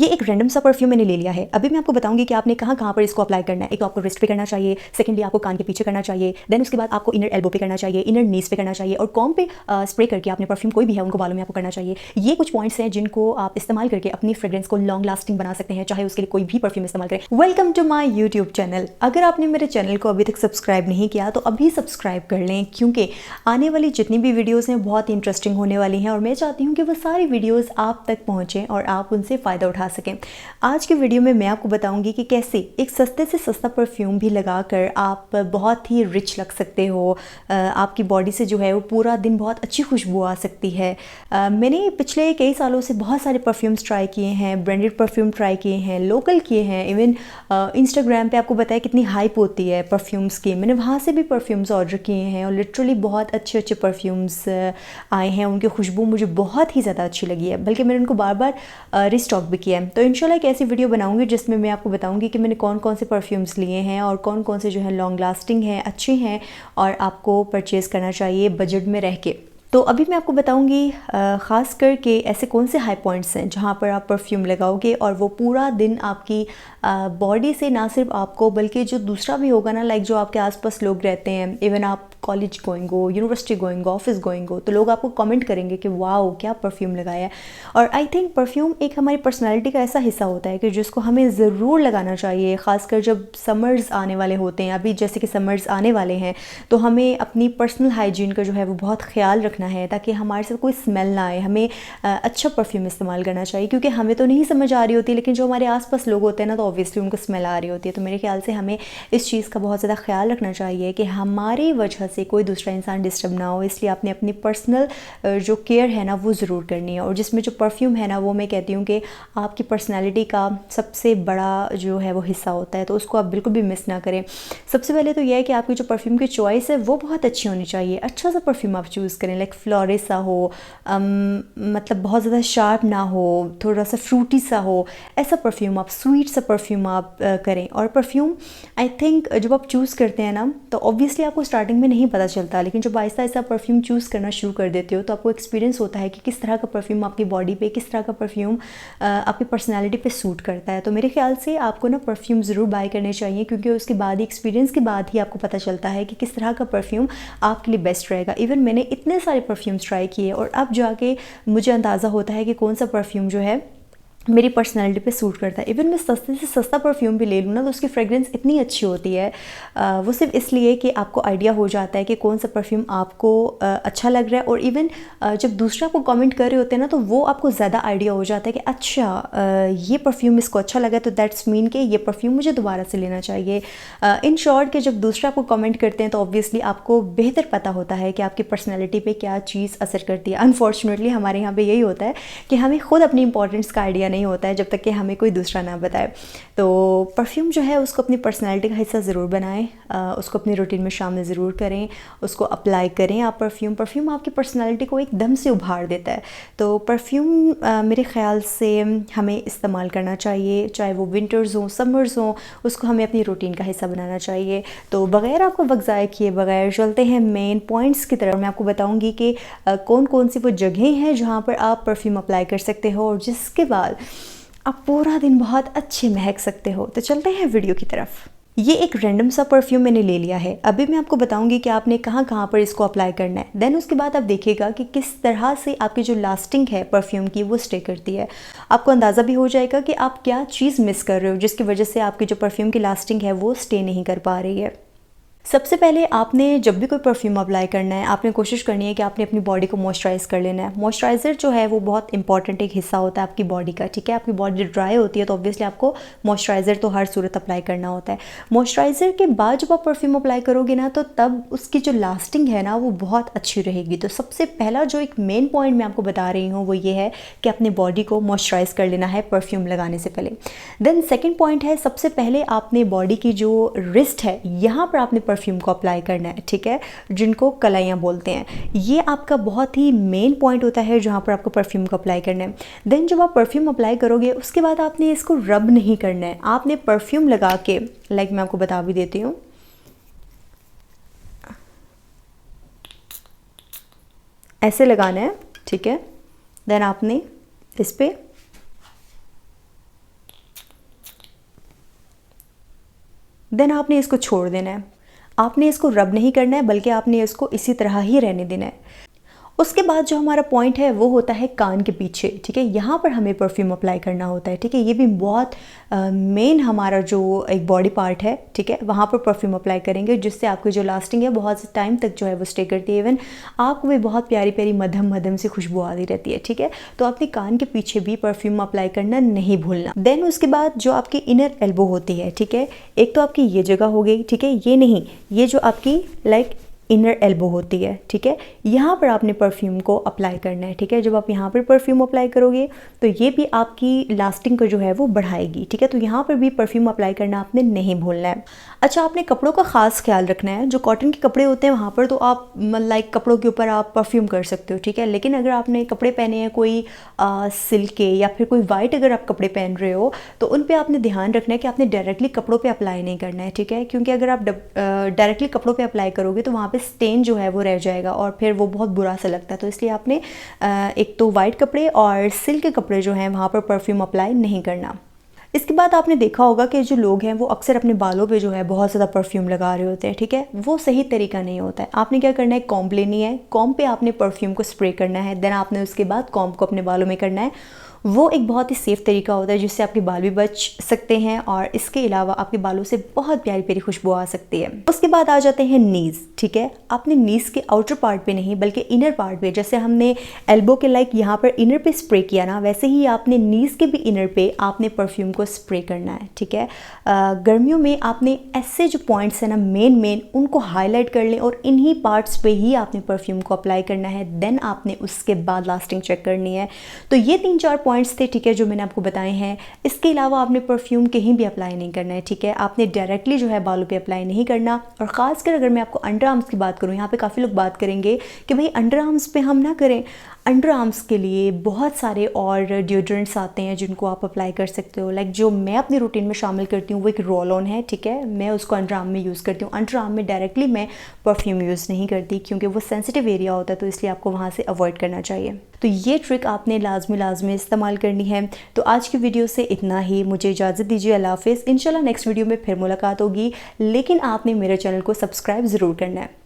ये एक रैंडम सा परफ्यूम मैंने ले लिया है। अभी मैं आपको बताऊंगी कि आपने कहाँ कहाँ पर इसको अप्लाई करना है। एक तो आपको रिस्ट पे करना चाहिए, सेकंडली आपको कान के पीछे करना चाहिए, देन उसके बाद आपको इनर एल्बो पे करना चाहिए, इनर नीज पे करना चाहिए और कॉम पे स्प्रे करके आपने परफ्यूम कोई भी है उनको बालों में आपको करना चाहिए। ये कुछ पॉइंट्स हैं जिनको आप इस्तेमाल करके अपनी फ्रेग्रेंस को लॉन्ग लास्टिंग बना सकते हैं, चाहे उसके लिए कोई भी परफ्यूम इस्तेमाल करें। Welcome to my YouTube channel. अगर आपने मेरे चैनल को अभी तक सब्सक्राइब नहीं किया तो अभी सब्सक्राइब कर लें, क्योंकि आने वाली जितनी भी वीडियोज़ हैं बहुत इंटरेस्टिंग होने वाली हैं और मैं चाहती हूँ कि वो सारी वीडियोज़ आप तक पहुँचें और आप उनसे फ़ायदा उठा सकें। आज के वीडियो में मैं आपको बताऊंगी कि कैसे एक सस्ते से सस्ता परफ्यूम भी लगाकर आप बहुत ही रिच लग सकते हो। आपकी बॉडी से जो है वो पूरा दिन बहुत अच्छी खुशबू आ सकती है। मैंने पिछले कई सालों से बहुत सारे परफ्यूम्स ट्राई किए हैं, ब्रांडेड परफ्यूम ट्राई किए हैं, लोकल किए हैं, इवन इंस्टाग्राम पे आपको बताया कितनी हाइप होती है परफ्यूम्स की। मैंने वहाँ से भी परफ्यूम्स ऑर्डर किए हैं और लिटरली बहुत अच्छे अच्छे परफ्यूम्स आए हैं। उनकी खुशबू मुझे बहुत ही ज़्यादा अच्छी लगी है, बल्कि मैंने उनको बार बार रिस्टॉक भी किया है। तो इंशाल्लाह एक ऐसी वीडियो बनाऊंगी जिसमें मैं आपको बताऊंगी कि मैंने कौन कौन से परफ्यूम्स लिए हैं और कौन कौन से जो है लॉन्ग लास्टिंग हैं, अच्छे हैं और आपको परचेज़ करना चाहिए बजट में रह के। तो अभी मैं आपको बताऊंगी ख़ास करके ऐसे कौन से हाई पॉइंट्स हैं जहाँ पर आप परफ्यूम लगाओगे और वो पूरा दिन आपकी बॉडी से ना सिर्फ आपको बल्कि जो दूसरा भी होगा ना, लाइक जो आपके आसपास लोग रहते हैं, इवन आप कॉलेज गोइंग हो, यूनिवर्सिटी गोइंग हो, ऑफिस गोइंग हो, तो लोग आपको कमेंट करेंगे कि वाओ क्या परफ्यूम लगाया है। और आई थिंक परफ्यूम एक हमारी पर्सनैलिटी का ऐसा हिस्सा होता है कि जिसको हमें ज़रूर लगाना चाहिए, ख़ासकर जब समर्स आने वाले होते हैं। अभी जैसे कि समर्स आने वाले हैं तो हमें अपनी पर्सनल हाइजीन का जो है वो बहुत ख्याल रखना है ताकि हमारे साथ कोई स्मेल ना आए। हमें अच्छा परफ्यूम इस्तेमाल करना चाहिए, क्योंकि हमें तो नहीं समझ आ रही होती लेकिन जो हमारे आसपास लोग होते हैं ना, तो ऑब्वियसली उनको स्मेल आ रही होती है। तो मेरे ख्याल से हमें इस चीज़ का बहुत ज़्यादा ख्याल रखना चाहिए कि हमारी वजह से कोई दूसरा इंसान डिस्टर्ब ना हो। इसलिए आपने अपनी पर्सनल जो केयर है ना वो ज़रूर करनी है। और जिसमें जो परफ्यूम है ना, वो मैं कहती हूँ कि आपकी पर्सनैलिटी का सबसे बड़ा जो है वो हिस्सा होता है, तो उसको आप बिल्कुल भी मिस ना करें। सबसे पहले तो यह है कि आपकी जो परफ्यूम की चॉइस है वो बहुत अच्छी होनी चाहिए। अच्छा सा परफ्यूम आप चूज़ करें, लाइक फ्लोरे सा हो, मतलब बहुत ज़्यादा शार्प ना हो, थोड़ा सा फ्रूटी सा हो, ऐसा परफ्यूम आप, स्वीट सा परफ्यूम आप करें। और परफ्यूम आई थिंक जब आप चूज़ करते हैं ना, तो ऑब्वियसली आपको स्टार्टिंग में नहीं पता चलता, लेकिन जब आहिस्ता आहिस्ता परफ्यूम चूज़ करना शुरू कर देते हो तो आपको एक्सपीरियंस होता है कि किस तरह का परफ्यूम आपकी बॉडी पे, किस तरह का परफ्यूम आपकी पर्सनैलिटी पे सूट करता है। तो मेरे ख्याल से आपको ना परफ्यूम ज़रूर बाय करने चाहिए, क्योंकि उसके बाद ही, एक्सपीरियंस के बाद ही आपको पता चलता है कि किस तरह का परफ्यूम आपके लिए बेस्ट रहेगा। इवन मैंने इतने सारे परफ्यूम्स ट्राई किए और अब जाके मुझे अंदाज़ा होता है कि कौन सा परफ्यूम जो है मेरी पर्सनैलिटी पे सूट करता है। इवन मैं सस्ते से सस्ता परफ्यूम भी ले लूँ ना, तो उसकी फ्रेग्रेंस इतनी अच्छी होती है, वो सिर्फ इसलिए कि आपको आइडिया हो जाता है कि कौन सा परफ्यूम आपको अच्छा लग रहा है। और इवन जब दूसरे आपको कमेंट कर रहे होते हैं ना, तो वो आपको ज़्यादा आइडिया हो जाता है कि अच्छा ये परफ्यूम इसको अच्छा लगा, तो दैट्स मीन कि ये परफ्यूम मुझे दोबारा से लेना चाहिए। इन शॉर्ट कि जब दूसरे आपको कमेंट करते हैं तो ऑब्वियसली आपको बेहतर पता होता है कि आपकी पर्सनैलिटी पे क्या चीज़ असर करती है। अनफॉर्चुनेटली हमारे यहाँ पे यही होता है कि हमें खुद अपनी इंपॉर्टेंस का आइडिया नहीं होता है जब तक कि हमें कोई दूसरा ना बताए। तो परफ्यूम जो है उसको अपनी पर्सनैलिटी का हिस्सा ज़रूर बनाएं, उसको अपनी रूटीन में शामिल ज़रूर करें, उसको अप्लाई करें आप। परफ्यूम आपकी पर्सनैलिटी को एकदम से उभार देता है। तो परफ्यूम मेरे ख़्याल से हमें इस्तेमाल करना चाहिए, चाहे वो विंटर्स हों, समर्स हों, उसको हमें अपनी रूटीन का हिस्सा बनाना चाहिए। तो बग़ैर आपको वक्त ज़ाया किए बगैर चलते हैं मेन पॉइंट्स की तरफ। मैं आपको बताऊँगी कि कौन कौन सी वो जगहें हैं जहाँ पर आप परफ्यूम अप्लाई कर सकते हो और जिसके बाद आप पूरा दिन बहुत अच्छे महक सकते हो। तो चलते हैं वीडियो की तरफ। ये एक रैंडम सा परफ्यूम मैंने ले लिया है। अभी मैं आपको बताऊंगी कि आपने कहाँ कहाँ पर इसको अप्लाई करना है। देन उसके बाद आप देखिएगा कि किस तरह से आपकी जो लास्टिंग है परफ्यूम की वो स्टे करती है। आपको अंदाज़ा भी हो जाएगा कि आप क्या चीज़ मिस कर रहे हो जिसकी वजह से आपकी जो परफ्यूम की लास्टिंग है वो स्टे नहीं कर पा रही है। सबसे पहले आपने जब भी कोई परफ्यूम अप्लाई करना है, आपने कोशिश करनी है कि आपने अपनी बॉडी को मॉइस्चराइज़ कर लेना है। मॉइस्चराइज़र जो है वो बहुत इंपॉर्टेंट एक हिस्सा होता है आपकी बॉडी का, ठीक है। आपकी बॉडी ड्राई होती है तो ऑब्वियसली आपको मॉइस्चराइज़र तो हर सूरत अप्लाई करना होता है। मॉइस्चराइज़र के बाद जब आप परफ्यूम अप्लाई करोगे ना, तो तब उसकी जो लास्टिंग है ना वो बहुत अच्छी रहेगी। तो सबसे पहला जो एक मेन पॉइंट मैं आपको बता रही हूँ वो ये है कि अपनी बॉडी को मॉइस्चराइज़ कर लेना है परफ्यूम लगाने से पहले। देन सेकेंड पॉइंट है, सबसे पहले आपने बॉडी की जो रिस्ट है यहाँ पर आपने परफ्यूम को अप्लाई करना है, ठीक है, जिनको कलाइयाँ बोलते हैं। ये आपका बहुत ही मेन पॉइंट होता है जहाँ पर आपको परफ्यूम को अप्लाई करना है। देन जब आप परफ्यूम अप्लाई करोगे उसके बाद आपने इसको रब नहीं करना है, आपने परफ्यूम लगा के, लाइक मैं आपको बता भी देती हूँ, ऐसे लगाना है, ठीक है। देन आपने इस पर देन आपने इसको छोड़ देना है। आपने इसको रब नहीं करना है, बल्कि आपने इसको इसी तरह ही रहने देना है। उसके बाद जो हमारा पॉइंट है वो होता है कान के पीछे, ठीक है। यहाँ पर हमें परफ्यूम अप्लाई करना होता है, ठीक है। ये भी बहुत मेन हमारा जो एक बॉडी पार्ट है, ठीक है, वहाँ पर परफ्यूम अप्लाई करेंगे, जिससे आपकी जो लास्टिंग है बहुत टाइम तक जो है वो स्टे करती है। इवन आपको भी बहुत प्यारी प्यारी मध्यम मध्यम से खुशबू आती रहती है, ठीक है। तो अपने कान के पीछे भी परफ्यूम अप्लाई करना नहीं भूलना। देन उसके बाद जो आपकी इनर एल्बो होती है, ठीक है, एक तो आपकी ये जगह हो गई, ठीक है, ये नहीं, ये जो आपकी लाइक इनर एल्बो होती है, ठीक है, यहाँ पर आपने परफ्यूम को अप्लाई करना है, ठीक है। जब आप यहाँ पर परफ्यूम अप्लाई करोगे तो ये भी आपकी लास्टिंग को जो है वो बढ़ाएगी, ठीक है। तो यहाँ पर भी परफ्यूम अप्लाई करना आपने नहीं भूलना है। अच्छा, आपने कपड़ों का ख़ास ख्याल रखना है। जो कॉटन के कपड़े होते हैं वहाँ पर तो आप लाइक कपड़ों के ऊपर आप परफ्यूम कर सकते हो, ठीक है। लेकिन अगर आपने कपड़े पहने हैं कोई सिल्क के या फिर कोई वाइट अगर आप कपड़े पहन रहे हो, तो उन पर आपने ध्यान रखना है कि आपने डायरेक्टली कपड़ों पर अप्लाई नहीं करना है, ठीक है। क्योंकि अगर आप डायरेक्टली कपड़ों पर अप्लाई करोगे तो वहाँ पर स्टेन जो है वो रह जाएगा और फिर वो बहुत बुरा सा लगता है। तो इसलिए आपने एक तो वाइट कपड़े और सिल्क के कपड़े जो हैं वहाँ पर परफ्यूम अप्लाई नहीं करना। इसके बाद आपने देखा होगा कि जो लोग हैं वो अक्सर अपने बालों पे जो है बहुत ज़्यादा परफ्यूम लगा रहे होते हैं, ठीक है। वो सही तरीका नहीं होता है। आपने क्या करना है, कॉम्ब लेनी है, कॉम्ब पे आपने परफ्यूम को स्प्रे करना है। देन आपने उसके बाद कॉम्ब को अपने बालों में करना है। वो एक बहुत ही सेफ़ तरीका होता है जिससे आपके बाल भी बच सकते हैं और इसके अलावा आपके बालों से बहुत प्यारी प्यारी खुशबू आ सकती है। उसके बाद आ जाते हैं नीज़, ठीक है। आपने नीज़ के आउटर पार्ट पे नहीं बल्कि इनर पार्ट पे, जैसे हमने एल्बो के लाइक यहाँ पर इनर पे स्प्रे किया ना, वैसे ही आपने नीज़ के भी इनर पे आपने परफ्यूम को स्प्रे करना है, ठीक है। गर्मियों में आपने ऐसे जो पॉइंट्स हैं ना मेन उनको हाईलाइट कर लें और इन्हीं पार्ट्स पे ही आपने परफ्यूम को अप्लाई करना है। देन आपने उसके बाद लास्टिंग चेक करनी है। तो ये 3-4 पॉइंट्स थे, ठीक है, जो मैंने आपको बताए हैं। इसके अलावा आपने परफ्यूम कहीं भी अप्लाई नहीं करना है, ठीक है। आपने डायरेक्टली जो है बालों पे अप्लाई नहीं करना। और ख़ासकर अगर मैं आपको अंडर आर्म्स की बात करूँ, यहाँ पे काफ़ी लोग बात करेंगे कि भाई अंडर आर्म्स पे हम ना करें। अंडर आर्म्स के लिए बहुत सारे और डिओड्रेंट्स आते हैं जिनको आप अप्लाई कर सकते हो। लाइक जो मैं अपनी रूटीन में शामिल करती हूँ वो एक रोल ऑन है, ठीक है। मैं उसको अंडर आर्म में यूज़ करती हूँ। अंडर आर्म में डायरेक्टली मैं परफ्यूम यूज़ नहीं करती क्योंकि वो सेंसिटिव एरिया होता है, तो इसलिए आपको वहाँ से अवॉइड करना चाहिए। तो ये ट्रिक आपने लाजमी इस्तेमाल करनी है। तो आज की वीडियो से इतना ही। मुझे इजाज़त दीजिए। अल्लाह हाफ़िज़। इंशाल्लाह नेक्स्ट वीडियो में फिर मुलाकात होगी, लेकिन आपने मेरे चैनल को सब्सक्राइब ज़रूर करना है।